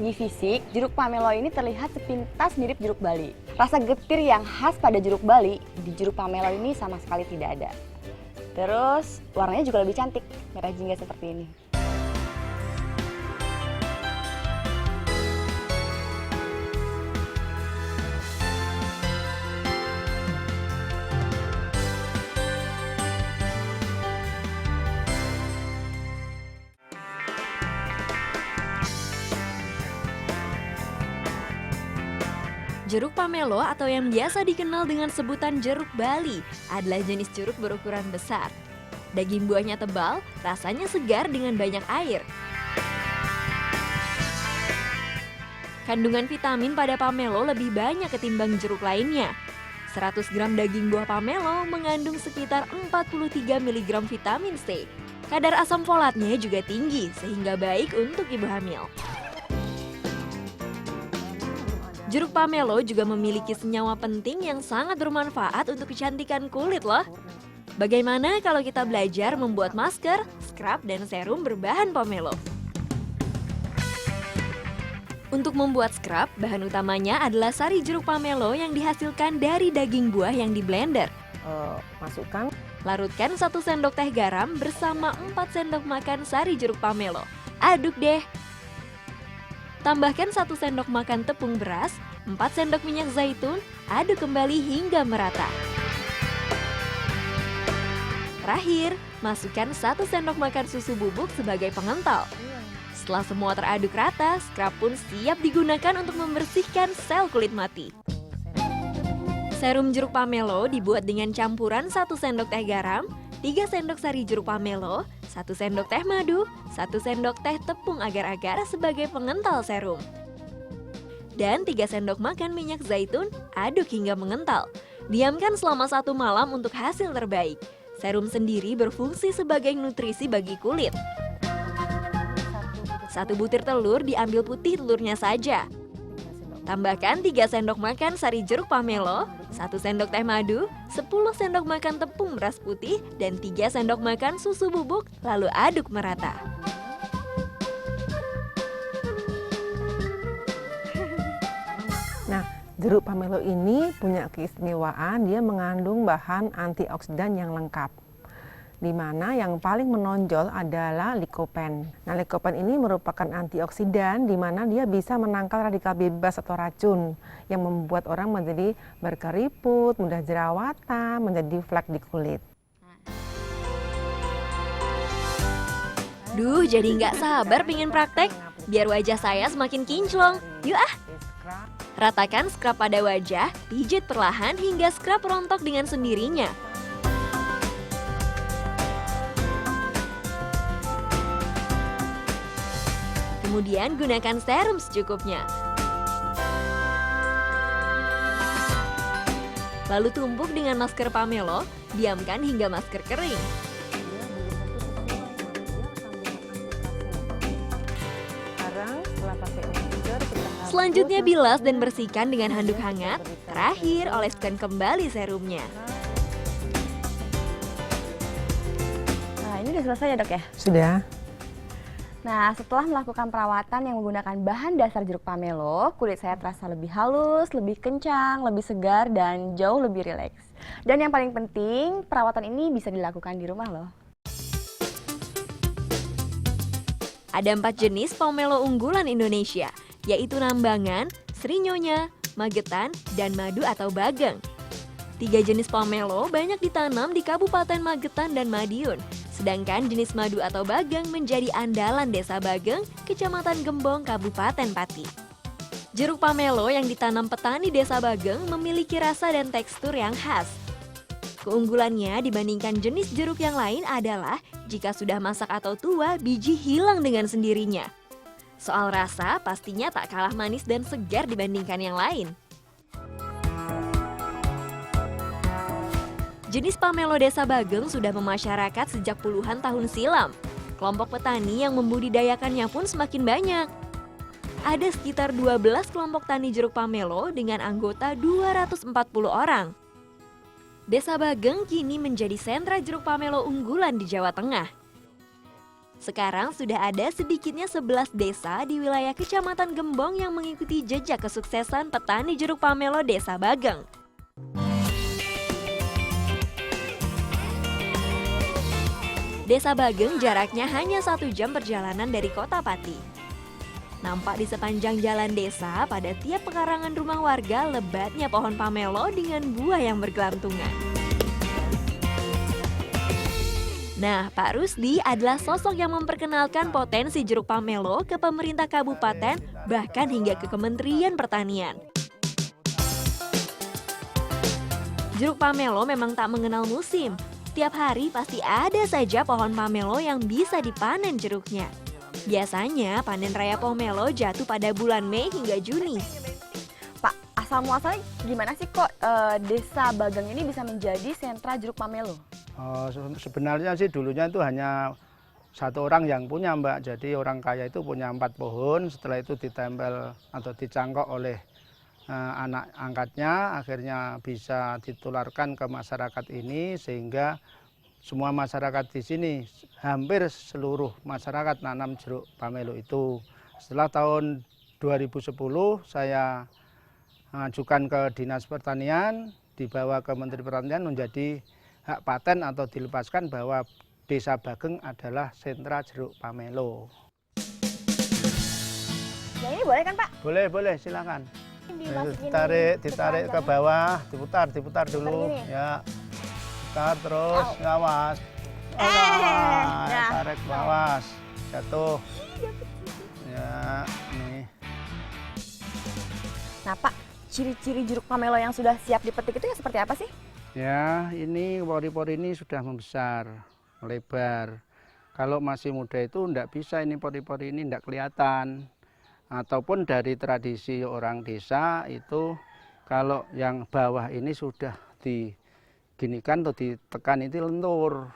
segi fisik, jeruk pamelo ini terlihat sepintas mirip jeruk Bali. Rasa getir yang khas pada jeruk Bali di jeruk pamelo ini sama sekali tidak ada. Terus warnanya juga lebih cantik, merah jingga seperti ini. Jeruk pamelo atau yang biasa dikenal dengan sebutan jeruk Bali adalah jenis jeruk berukuran besar. Daging buahnya tebal, rasanya segar dengan banyak air. Kandungan vitamin pada pamelo lebih banyak ketimbang jeruk lainnya. 100 gram daging buah pamelo mengandung sekitar 43 mg vitamin C. Kadar asam folatnya juga tinggi sehingga baik untuk ibu hamil. Jeruk pamelo juga memiliki senyawa penting yang sangat bermanfaat untuk kecantikan kulit loh. Bagaimana kalau kita belajar membuat masker, scrub, dan serum berbahan pamelo? Untuk membuat scrub, bahan utamanya adalah sari jeruk pamelo yang dihasilkan dari daging buah yang diblender. Masukkan. Larutkan 1 sendok teh garam bersama 4 sendok makan sari jeruk pamelo. Aduk deh. Tambahkan 1 sendok makan tepung beras, 4 sendok minyak zaitun, aduk kembali hingga merata. Terakhir, masukkan 1 sendok makan susu bubuk sebagai pengental. Setelah semua teraduk rata, scrub pun siap digunakan untuk membersihkan sel kulit mati. Serum jeruk pamelo dibuat dengan campuran 1 sendok teh garam, 3 sendok sari jeruk pamelo, 1 sendok teh madu, 1 sendok teh tepung agar-agar sebagai pengental serum. Dan 3 sendok makan minyak zaitun, aduk hingga mengental. Diamkan selama 1 malam untuk hasil terbaik. Serum sendiri berfungsi sebagai nutrisi bagi kulit. 1 butir telur diambil putih telurnya saja. Tambahkan 3 sendok makan sari jeruk pamelo, 1 sendok teh madu, 10 sendok makan tepung beras putih, dan 3 sendok makan susu bubuk, lalu aduk merata. Nah, jeruk pamelo ini punya keistimewaan, dia mengandung bahan antioksidan yang lengkap. Di mana yang paling menonjol adalah likopen. Nah, likopen ini merupakan antioksidan di mana dia bisa menangkal radikal bebas atau racun yang membuat orang menjadi berkeriput, mudah jerawatan, menjadi flek di kulit. Duh, jadi nggak sabar pengen praktek, biar wajah saya semakin kinclong. Yuk ah! Ratakan scrub pada wajah, pijit perlahan hingga scrub rontok dengan sendirinya. Kemudian gunakan serum secukupnya. Lalu tumpuk dengan masker pamelo, diamkan hingga masker kering. Selanjutnya bilas dan bersihkan dengan handuk hangat. Terakhir, oleskan kembali serumnya. Nah, ini udah selesai ya dok ya? Sudah. Nah, setelah melakukan perawatan yang menggunakan bahan dasar jeruk pamelo, kulit saya terasa lebih halus, lebih kencang, lebih segar, dan jauh lebih rileks. Dan yang paling penting, perawatan ini bisa dilakukan di rumah loh. Ada 4 jenis pamelo unggulan Indonesia, yaitu Nambangan, Serinyonya, Magetan, dan Madu atau Bageng. 3 jenis pamelo banyak ditanam di Kabupaten Magetan dan Madiun. Sedangkan jenis madu atau bageng menjadi andalan Desa Bageng, Kecamatan Gembong, Kabupaten Pati. Jeruk pamelo yang ditanam petani Desa Bageng memiliki rasa dan tekstur yang khas. Keunggulannya dibandingkan jenis jeruk yang lain adalah jika sudah masak atau tua, biji hilang dengan sendirinya. Soal rasa, pastinya tak kalah manis dan segar dibandingkan yang lain. Jenis pamelo Desa Bageng sudah memasyarakat sejak puluhan tahun silam. Kelompok petani yang membudidayakannya pun semakin banyak. Ada sekitar 12 kelompok tani jeruk pamelo dengan anggota 240 orang. Desa Bageng kini menjadi sentra jeruk pamelo unggulan di Jawa Tengah. Sekarang sudah ada sedikitnya 11 desa di wilayah Kecamatan Gembong yang mengikuti jejak kesuksesan petani jeruk pamelo Desa Bageng. Desa Bageng jaraknya hanya 1 jam perjalanan dari kota Pati. Nampak di sepanjang jalan desa, pada tiap pekarangan rumah warga lebatnya pohon pamelo dengan buah yang bergelantungan. Nah, Pak Rusdi adalah sosok yang memperkenalkan potensi jeruk pamelo ke pemerintah kabupaten, bahkan hingga ke Kementerian Pertanian. Jeruk pamelo memang tak mengenal musim. Setiap hari pasti ada saja pohon pamelo yang bisa dipanen jeruknya. Biasanya panen raya pomelo jatuh pada bulan Mei hingga Juni. Pak, asal muasalnya gimana sih kok Desa Bageng ini bisa menjadi sentra jeruk pamelo? Sebenarnya sih dulunya itu hanya satu orang yang punya, Mbak. Jadi orang kaya itu punya 4 pohon, setelah itu ditempel atau dicangkok oleh anak angkatnya, akhirnya bisa ditularkan ke masyarakat ini, sehingga semua masyarakat di sini, hampir seluruh masyarakat nanam jeruk pamelo itu. Setelah tahun 2010 saya ajukan ke Dinas Pertanian, dibawa ke Menteri Pertanian menjadi hak paten atau dilepaskan bahwa Desa Bageng adalah sentra jeruk pamelo. Ya ini boleh kan Pak? Boleh, boleh, silakan. Dimasukin Ditarik ke bawah, diputar dulu. gini? Ya, putar terus, awas. Ya. Tarik awas, jatuh. Ya, nih. Nah Pak, ciri-ciri jeruk pamelo yang sudah siap dipetik itu ya seperti apa sih? Ya, ini pori-pori ini sudah membesar, melebar. Kalau masih muda itu enggak bisa, ini pori-pori ini enggak kelihatan. Ataupun dari tradisi orang desa itu, kalau yang bawah ini sudah diginikan atau ditekan itu lentur.